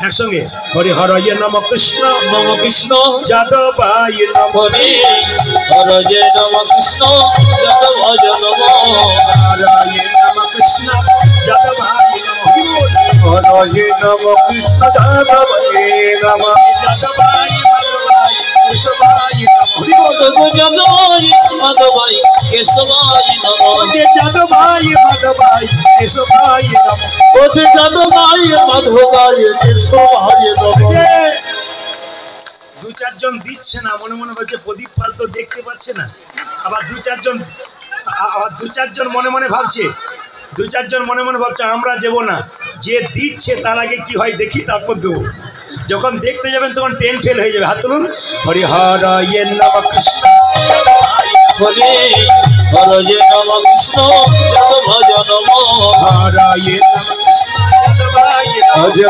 একসঙ্গে হরি হরয়ে নম কৃষ্ণ নম কৃষ্ণ যাদবায় নম হরি হরয়ে নম কৃষ্ণ যাদবায় নম হরয়ে নম কৃষ্ণ যাদবায় নম হরি বল হরয়ে নম কৃষ্ণ যাদবায় নম যাদবায় মাধবায় কেশবায় নম হরি বল যাদবায় মাধবায় কেশবায় নম যাদবায় মাধবায় কেশবায় নম যাদবায় মাধবায় কেশবায় নম। দু চারজন দিচ্ছে না, মনে মনে বলছে প্রদীপ পাল তো দেখতে পাচ্ছে না। আবার দু চারজন মনে মনে ভাবছে আমরা দেবো না। যে দিচ্ছে তার আগে কি হয় দেখি, তারপর দেবো। যখন দেখতে যাবেন তখন ট্রেন ফেল হয়ে যাবে। হাত তুলুন। হরি হরয়ে নম কৃষ্ণ হরি হরয়ে নম কৃষ্ণ যাদবায় নম হরয়ে নম কৃষ্ণ যাদবায় নম হরি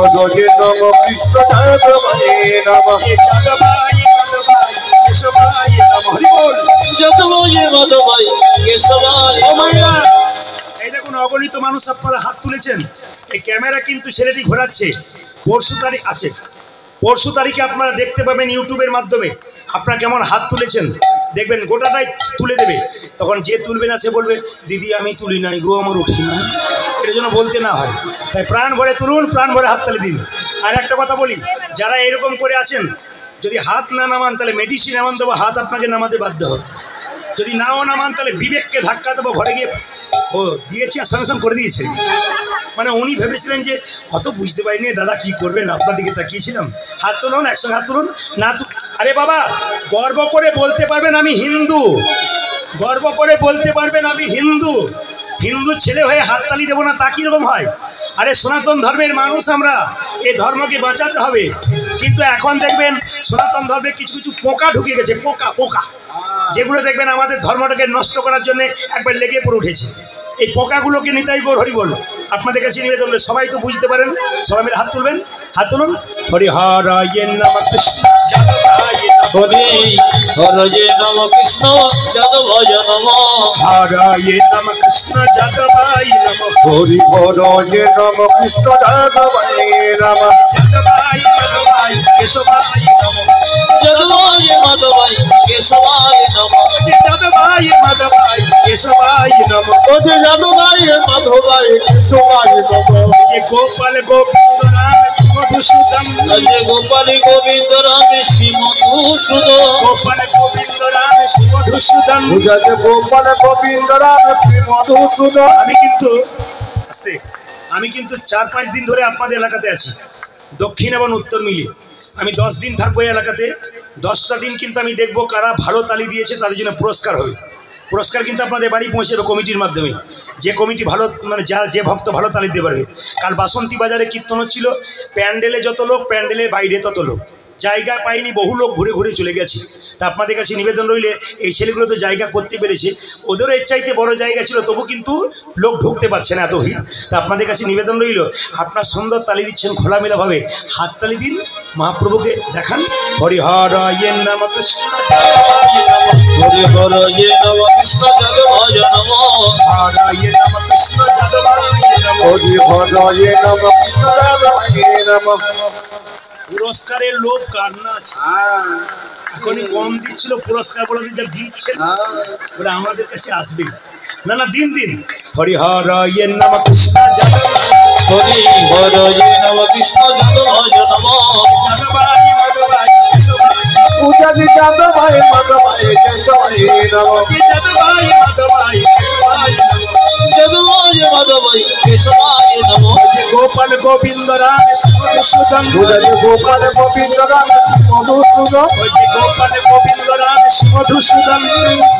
হরয়ে নম কৃষ্ণ যাদবায় নম যাদবায় মাধবায় কেশবায় নম হরি বল যাদবায় মাধবায় কেশবায় ও মাইরা, এই দেখুন অগণিত মানুষ আপনারা হাত তুলেছেন। এই ক্যামেরা কিন্তু ছেলেটি ঘোরাচ্ছে। পরশু তারিখে আপনারা দেখতে পাবেন ইউটিউবের মাধ্যমে আপনারা কেমন হাত তুলেছেন। দেখবেন গোটাটাই তুলে দেবে। তখন যে তুলবে না সে বলবে দিদি আমি তুলি নাই গো, আমার উঠি না। এর জন্য বলতে না হয়। তাই প্রাণ ভরে তুলুন, প্রাণ ভরে হাততালি দিন। আর একটা কথা বলি, যারা এরকম করে আছেন, যদি হাত না নামান তাহলে মেডিসিন এমন দেবো হাত আপনাকে নামাতে বাধ্য হবে। যদি নাও নামান তাহলে বিবেককে ধাক্কা দেবো, ঘরে গিয়ে ও দিয়েছি আর সঙ্গে সঙ্গে করে দিয়েছে। মানে উনি ভেবেছিলেন যে অত বুঝতে পারিনি দাদা কি করবেন, আপনার দিকে তাকিয়েছিলাম। হাত তুলুন, একসঙ্গে হাত তুলুন। না আরে বাবা, গর্ব করে বলতে পারবেন আমি হিন্দু, গর্ব করে বলতে পারবেন আমি হিন্দু। হিন্দু ছেলে হয়ে হাততালি দেবো না, তা কীরকম হয়? আরে সনাতন ধর্মের মানুষ আমরা, এই ধর্মকে বাঁচাতে হবে। কিন্তু এখন দেখবেন সনাতন ধর্মে কিছু কিছু পোকা ঢুকে গেছে, পোকা যেগুলো দেখবেন আমাদের ধর্মটাকে নষ্ট করার জন্য একবার লেগে পড়ে উঠেছে। এই পোকাগুলোকে নিতাই গৌর হরি বল আপনাদের কাছে নিবেদন, সবাই তো বুঝতে পারেন। সবাই মিলে হাত তুলবেন, হাত তুলুন। হরি হরয়ে নম কৃষ্ণ যাদবায় হরি হরয়ে নম কৃষ্ণ যাদবায় নম হরয়ে নম কৃষ্ণ যাদবায় নম হরি হরয়ে নম কৃষ্ণ যাদবায় নম যাদবায় মাধবায় কেশবায় নম যাদবায় মাধবায় কেশবায় নম যাদবায় মাধবায় কেশবায় নম যাদবায় মাধবায় কেশবায় নম যে গোপাল গোবিন্দ রাম মধুসূদন গোপাল গোবিন্দ রাম শ্রী মধুসূদন গোপাল গোবিন্দ রাম মধুসূদন গোপাল গোবিন্দ রাম শ্রী মধুসূদন। আমি কিন্তু 4-5 দিন ধরে আপনাদের এলাকাতে আছি, দক্ষিণ এবং উত্তর মিলিয়ে। আমি 10 দিন থাকবো এই এলাকাতে। 10টা দিন কিন্তু আমি দেখবো কারা ভালো তালি দিয়েছে তাদের জন্য পুরস্কার হবে। পুরস্কার কিন্তু আপনাদের বাড়ি পৌঁছে যাবে কমিটির মাধ্যমে। যে কমিটি ভালো, মানে যে ভক্ত ভালো তালি দিতে পারবে। কাল বাসন্তী বাজারে কীর্তন হচ্ছিল, প্যান্ডেলে যত লোক, প্যান্ডেলের বাইরে তত লোক। জায়গা পাইনি, বহু লোক ঘুরে ঘুরে চলে গেছে। তা আপনাদের কাছে নিবেদন রইলে, এই ছেলেগুলো তো জায়গা করতে পেরেছে, ওদেরও এর চাইতে বড় জায়গা ছিল, তবু কিন্তু লোক ঢুকতে পারছে না, এত ভিড়। তা আপনাদের কাছে নিবেদন রইল, আপনার সুন্দর তালি দিচ্ছেন খোলামেলাভাবে, হাত তালি দিন, মহাপ্রভুকে দেখান। হরি হরয়ে নম কৃষ্ণ হরি হরয়ে নম কৃষ্ণ যাদবায় নম হরয়ে নম কৃষ্ণ যাদবায় নম হরি হরয়ে নম কৃষ্ণ যাদবায় নম। পুরস্কারের লোভ কার না আছে? এখনই কম দিচ্ছিল, পুরস্কার বলে যা দিচ্ছে ওরা আমাদের কাছে আসবে না। না দিন দিন। হরি হরয়ে নম কৃষ্ণ যাদবায় হরি হরয়ে নম কৃষ্ণ যাদবায় নম যাদবায় মাধবায় কেশবায় যাদবায় মাধবায় কেশবায় নম যাদবায় মাধবায় কেশবায় নম যাদবায় মাধবায় কেশবায় নম গোপাল গোবিন্দ রাম মধুসূদন গোপাল গোবিন্দ রাম মধুসূদন গোপাল গোবিন্দ রাম মধুসূদন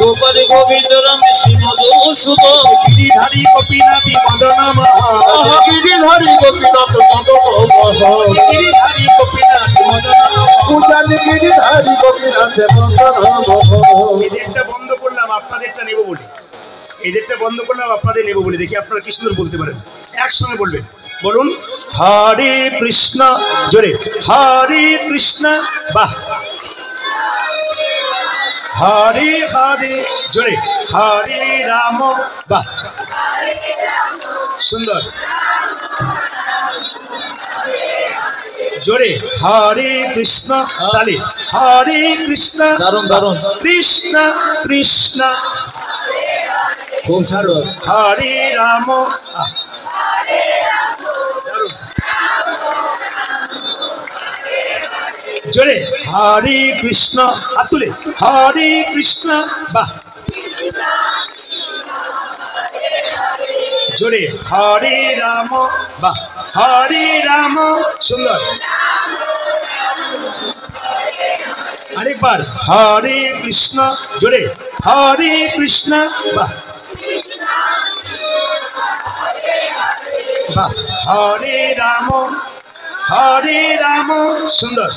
গোপাল গোবিন্দ রাম শ্রী মধুসূদন গিরিধারী গোপীনাথী মদন মহা গিরিধারী গোপীনাথ মদন গিরিধারী গোপীনাথ মদন গিরিধারী গোপীনাথ মদন। এদেরটা বন্ধ করলাম, আপনাদেরটা নেব বলে। এদেরটা বন্ধ করলাম, আপনাদের নেব বলে। দেখি আপনারা কি সুন্দর বলতে পারেন। একসঙ্গে বলবেন, বলুন হরে কৃষ্ণ, জোরে হরে কৃষ্ণ, বাহ। হরে হরে, জোরে হরে রাম, বাহ সুন্দর। জোরে হরে কৃষ্ণ, তালে হরে কৃষ্ণ, দারুণ দারুণ, কৃষ্ণ কৃষ্ণ, খুব সুন্দর, হরে রাম, দারুণ, জোরে হরে কৃষ্ণ, হাত তুলে হরে কৃষ্ণ, বাহ, জোরে হরে রাম, বাহ, হরে রাম, সুন্দর, আরেকবার হরে কৃষ্ণ, জোরে হরে কৃষ্ণ, বাহ বাহ, হরে রাম, সুন্দর,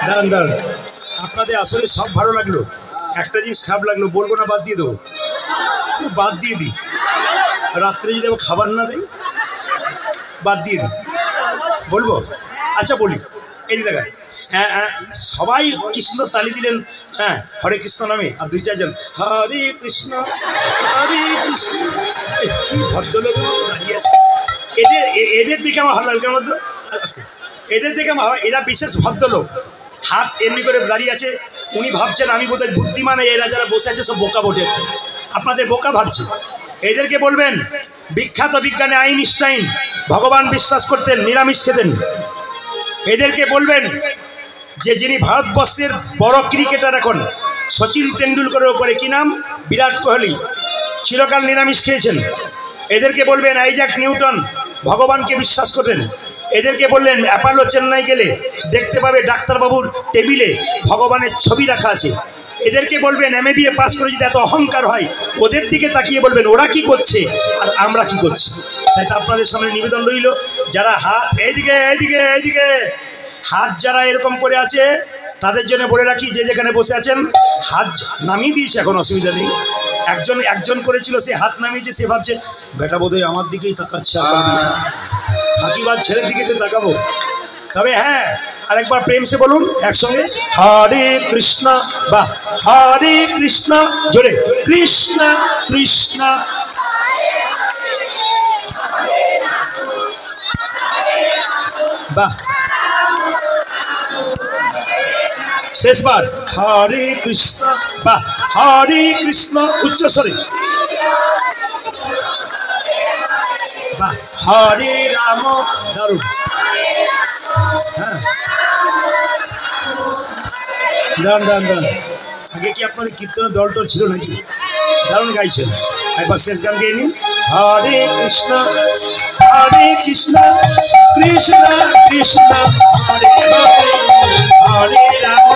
দাঁড়ান দাঁড়ান, আপনাদের আসলে সব ভালো লাগলো, একটা জিনিস খারাপ লাগলো, বলবো না, বাদ দিয়ে দেবো, বাদ দিয়ে দিই, রাত্রে যদি আবার খাবার না দেয় বাদ দিয়ে দিই, বলবো, আচ্ছা বলি, এই যে দেখা, হ্যাঁ হ্যাঁ সবাই কৃষ্ণ তালি দিলেন, হ্যাঁ হরে কৃষ্ণ নামে, আর দুই চারজন হরে কৃষ্ণ, হরে কৃষ্ণ, কি ভদ্রলোকের মতো দাঁড়িয়ে আছে, এদের দেখে আমার ভালো লাগে, মধ্যে এদের দেখে আমার, এরা বিশেষ ভদ্রলোক, হাত এমনি করে দাঁড়িয়ে আছে, উনি ভাবছেন আমি বোধহয় বুদ্ধিমান, এরা যারা বসে আছে সব বোকা বটে, আপনাদের বোকা ভাবছে, এদেরকে বলবেন বিখ্যাত বিজ্ঞানী আইনস্টাইন ভগবান বিশ্বাস করতেন, নিরামিষ খেতেন, এদেরকে বলবেন যে যিনি ভারতবর্ষের বড় ক্রিকেটার এখন সচিন টেন্ডুলকারের ওপরে কি নাম, বিরাট কোহলি, চিরকাল নিরামিষ খেয়েছেন, এদেরকে বলবেন আইজাক নিউটন ভগবানকে বিশ্বাস করতেন, এদেরকে বললেন অ্যাপোলো চেন্নাই গেলে দেখতে পাবে ডাক্তারবাবুর টেবিলে ভগবানের ছবি রাখা আছে, এদেরকে বলবেন MA পাস করে যদি এত অহংকার হয়, ওদের দিকে তাকিয়ে বলবেন ওরা কি করছে আর আমরা কি করছি। তাই তো আপনাদের সামনে নিবেদন রইল, যারা হাত এইদিকে এইদিকে এইদিকে হাত যারা এরকম করে আছে তাদের জন্য বলে রাখি, যে যেখানে বসে আছেন হাত নামিয়ে দিয়েছে, এখন অসুবিধা নেই, একজন করেছিল সে হাত নামিয়েছে, সে ভাবছে বেটা বোধহয় আমার দিকেই তাকাচ্ছে, বাকিবার ছেলের দিকে তো তাকাবো, তবে হ্যাঁ আরেকবার প্রেম সে বলুন একসঙ্গে হরে কৃষ্ণ, বা হরে কৃষ্ণ, জোরে কৃষ্ণ কৃষ্ণ, বাহ, শেষবার হরে কৃষ্ণ, বাহ হরে কৃষ্ণ, উচ্চস্বরে, বাহ হরে রাম, দারুণ, হ্যাঁ দাঁড়ান দাঁড়ান দাঁড়ান, আগে কি আপনাদের কীর্তনের দলটা ছিল নাকি, দারুণ গাইছেন, একবার শেষ গান গেয়ে নিন, হরে কৃষ্ণ কৃষ্ণ কৃষ্ণ হরে হরে, হরে রাম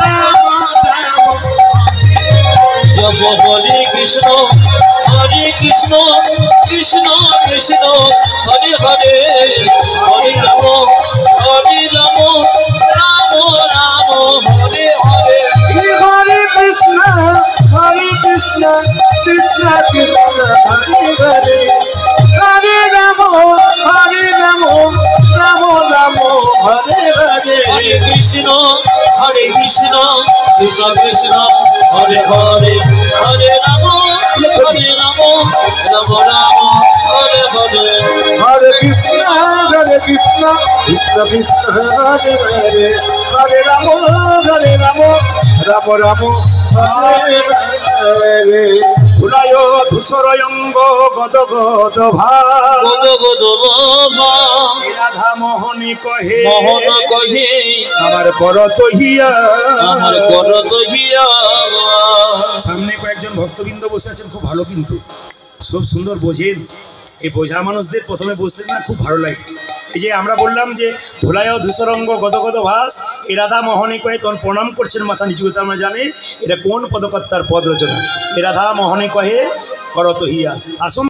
রাম রাম, জপ হরে কৃষ্ণ কৃষ্ণ কৃষ্ণ হরে হরে, হরে রাম রাম রাম হরে হরে, হরে কৃষ্ণ কৃষ্ণ কৃষ্ণ হরে হরে, হরে রাম রাম রাম হরে হরে, হরে কৃষ্ণ কৃষ্ণ কৃষ্ণ হরে হরে, হরে রাম রাম রাম হরে হরে, হরে কৃষ্ণ কৃষ্ণ কৃষ্ণ হরে হরে, হরে রাম রাম রাম হরে হরে, ভুলায় ধূসরয়ঙ্গ গদ গদ ভাব, গদ গদ বাবা রাধা মোহনী কহে মোহন কহে, আমার করত হিয়া, আমার করত হিয়া, সামনে কয়েকজন ভক্তবৃন্দ বসে আছেন, খুব ভালো, কিন্তু খুব সুন্দর বোঝেন, এই বোঝা মানুষদের প্রথমে বসতে না খুব ভালো লাগে, এই যে আমরা বললাম যে ধুলায় ধূসরঙ্গ গদ গদ ভাস, এ রাধা মোহনী কয়ে তখন প্রণাম করছেন মাথা নিচু করে, আমরা জানি এটা কোন পদকর্তার পদ রচনা, এ রাধা মোহনী কহে করত হিয়াস, আসুন